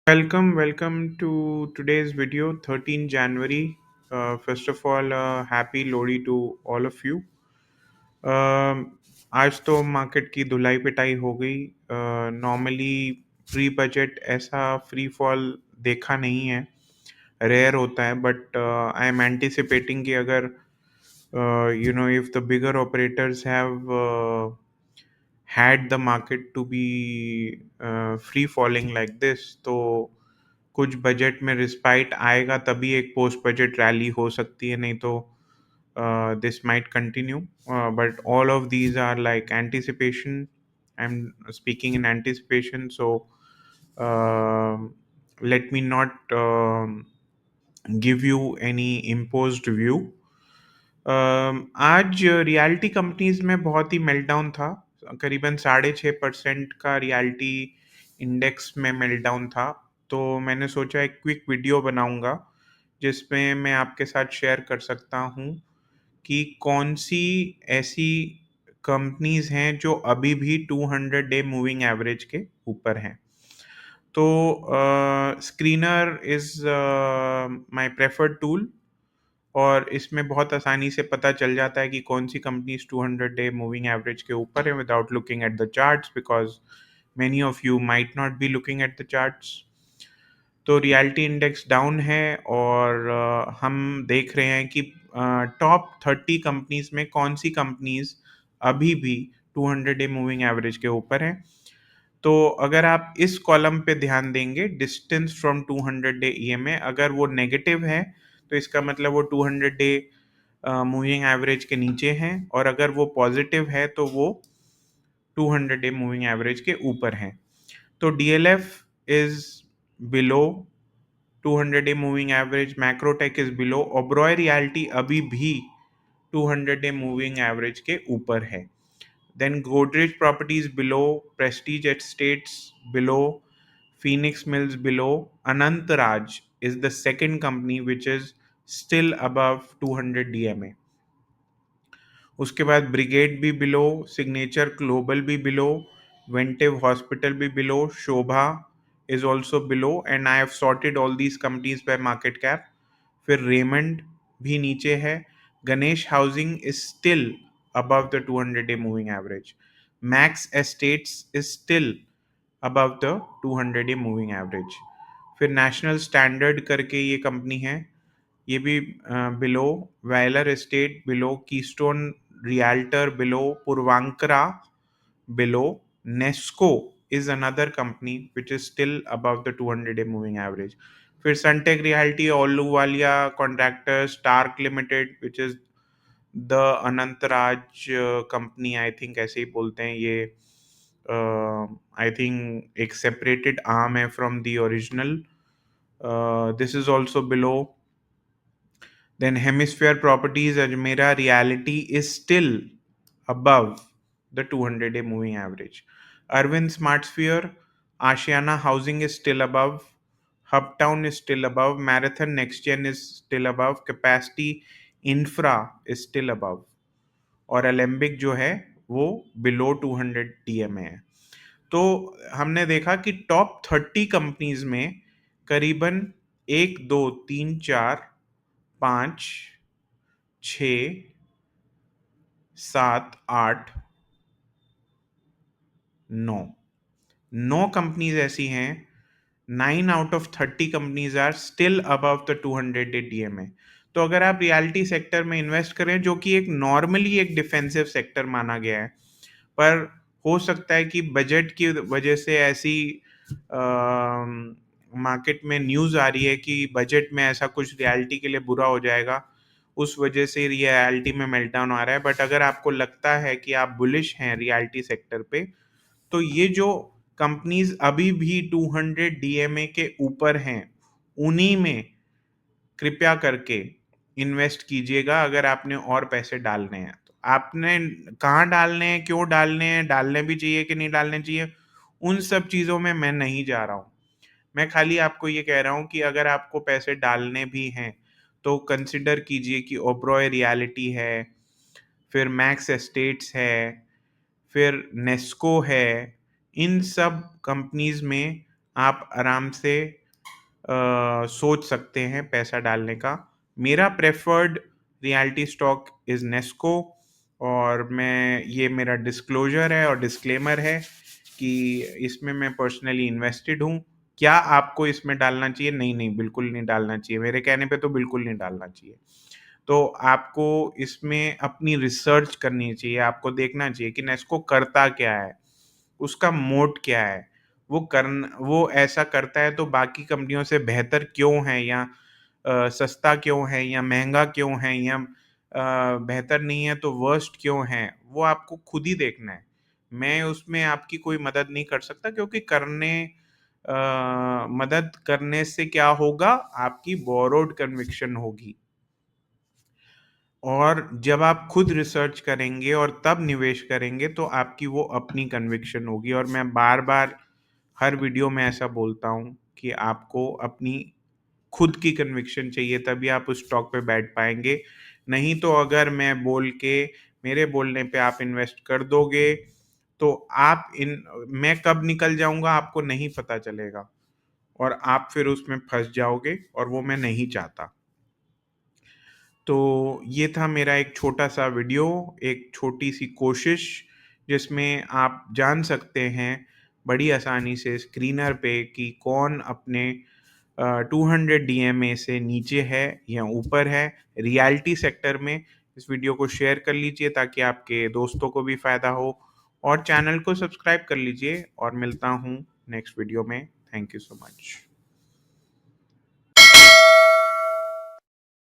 Welcome to today's video, 13 January. First of all, happy Lodi to all of you. आज तो market की धुलाई पिटाई हो गई। नॉर्मली प्री बजट ऐसा फ्री फॉल देखा नहीं है, रेयर होता है, बट आई एम एंटिसिपेटिंग कि अगर if the bigger operators have had the market to be free falling like this, तो कुछ बजट में रिस्पाइट आएगा तभी एक पोस्ट बजट रैली हो सकती है, नहीं तो this might continue, but all of these are like anticipation. I am speaking in anticipation, so let me not give you any imposed view. आज रियल्टी कंपनीज में बहुत ही मेल्टडाउन था. करीबन 6.5% का रियल्टी इंडेक्स में मेल्टडाउन था. तो मैंने सोचा एक क्विक वीडियो बनाऊंगा जिसमें मैं आपके साथ शेयर कर सकता हूँ कि कौन सी ऐसी कंपनीज हैं जो अभी भी 200 डे मूविंग एवरेज के ऊपर हैं. तो screener is my preferred tool, और इसमें बहुत आसानी से पता चल जाता है कि कौन सी कंपनीज 200 डे मूविंग एवरेज के ऊपर है without looking at the charts, because many of you might not be looking at the charts. तो रियल्टी इंडेक्स डाउन है, और हम देख रहे हैं कि टॉप 30 कंपनीज में कौन सी कंपनीज अभी भी 200 डे मूविंग एवरेज के ऊपर हैं. तो अगर आप इस कॉलम पे ध्यान देंगे, डिस्टेंस फ्रॉम 200 डे ईएमए, अगर वो नेगेटिव है तो इसका मतलब वो 200 डे मूविंग एवरेज के नीचे हैं, और अगर वो पॉजिटिव है तो वो 200 डे मूविंग एवरेज के ऊपर हैं. तो DLF is below 200 day moving average, Macrotech is below, Oberoi realty अभी भी 200 डे मूविंग एवरेज के ऊपर है. Then Godrej Properties below, Prestige Estates below, Phoenix Mills below. Anantaraj is the second company which is still above 200 DMA. उसके बाद brigade भी below, signature global भी below, वेंटिव hospital भी below, Shobha is also below, and I have sorted all these companies by market cap. फिर Raymond भी नीचे है. Ganesh housing is still above the 200 day moving average. Max Estates is still above the 200 day moving average. फिर national standard करके ये company है, ये भी below, Valor Estate below, Keystone Realtor below, Puravankara below, Nesco is another company which is still above the 200 day moving average. फिर Sunteck realty, Ahluwalia contractors, Stark limited which is the Anantraj company, I think ऐसे ही बोलते हैं ये. आई थिंक एक separated arm है from the original. This is also below. Then hemisphere properties Ajmera reality is still above the 200 day moving average. Arvind Smartsphere, Ashiana Housing is still above, Hubtown is still above, Marathon NextGen is still above, Capacity Infra is still above, और एलेम्बिक जो है वो below 200 DMA है. तो हमने देखा कि top 30 companies में करीबन 1, 2, 3, 4, 5, 6, 7, 8, 9 कंपनीज ऐसी हैं. 9 out of 30 companies are still above the 200 day DMA. तो अगर आप रियल्टी सेक्टर में इन्वेस्ट करें, जो कि एक नॉर्मली एक डिफेंसिव सेक्टर माना गया है, पर हो सकता है कि बजट की वजह से ऐसी मार्केट में न्यूज़ आ रही है कि बजट में ऐसा कुछ रियल्टी के लिए बुरा हो जाएगा, उस वजह से रियल्टी में मेल्टडाउन आ रहा है. बट अगर आपको लगता है कि आप बुलिश हैं रियल्टी सेक्टर पे, तो ये जो कंपनीज अभी भी 200 डीएमए के ऊपर हैं, उन्हीं में कृपया करके इन्वेस्ट कीजिएगा. अगर आपने और पैसे डालने हैं तो आपने कहाँ डालने हैं, क्यों डालने हैं, डालने भी चाहिए कि नहीं डालने चाहिए, उन सब चीज़ों में मैं नहीं जा रहा हूँ. मैं खाली आपको ये कह रहा हूँ कि अगर आपको पैसे डालने भी हैं तो कंसिडर कीजिए कि ओबरॉय रियलिटी है, फिर मैक्स एस्टेट्स है, फिर नेस्को है. इन सब कंपनीज में आप आराम से सोच सकते हैं पैसा डालने का। मेरा preferred reality stock is Nesco, और मैं ये मेरा डिस्क्लोज़र है और डिस्क्लेमर है कि इसमें मैं पर्सनली इन्वेस्टेड हूँ। क्या आपको इसमें डालना चाहिए? नहीं, नहीं, बिल्कुल नहीं डालना चाहिए। मेरे कहने पे तो बिल्कुल नहीं डालना चाहिए। तो आपको इसमें अपनी रिसर्च करनी चाहिए, आपको देखना चाहिए कि नेस्को करता क्या है, उसका मोट क्या है, वो ऐसा करता है तो बाकी कंपनियों से बेहतर क्यों है, या सस्ता क्यों है, या महँगा क्यों है, या बेहतर नहीं है तो वर्स्ट क्यों है, वो आपको खुद ही देखना है। मैं उसमें आपकी कोई मदद नहीं कर सकता, क्योंकि मदद करने से क्या होगा, आपकी बोरोड कन्विक्शन होगी। और जब आप खुद रिसर्च करेंगे और तब निवेश करेंगे तो आपकी वो अपनी कन्विक्शन होगी। और मैं बार-बार हर वीडियो में ऐसा बोलता हूँ कि आपको अपनी खुद की कन्विक्शन चाहिए, तभी आप उस स्टॉक पे बैठ पाएँगे। नहीं तो अगर मेरे बोलने पे आप इन्वेस्ट कर दोगे, तो मैं कब निकल जाऊँगा आपको नहीं पता चलेगा, और आप फिर उसमें फँस जाओगे, और वो मैं नहीं चाहता। तो ये था मेरा एक छोटा-सा वीडियो, एक छोटी-सी कोशिश, जिसमें आप जान सकते हैं बड़ी आसानी से स्क्रीनर पे कि कौन अपने 200 डीएमए से नीचे है या ऊपर है रियलिटी सेक्टर में। इस वीडियो को शेयर कर लीजिए ताकि आपके दोस्तों को भी फ़ायदा हो, और चैनल को सब्सक्राइब कर लीजिए, और मिलता हूँ नेक्स्ट वीडियो में। Thank you so much.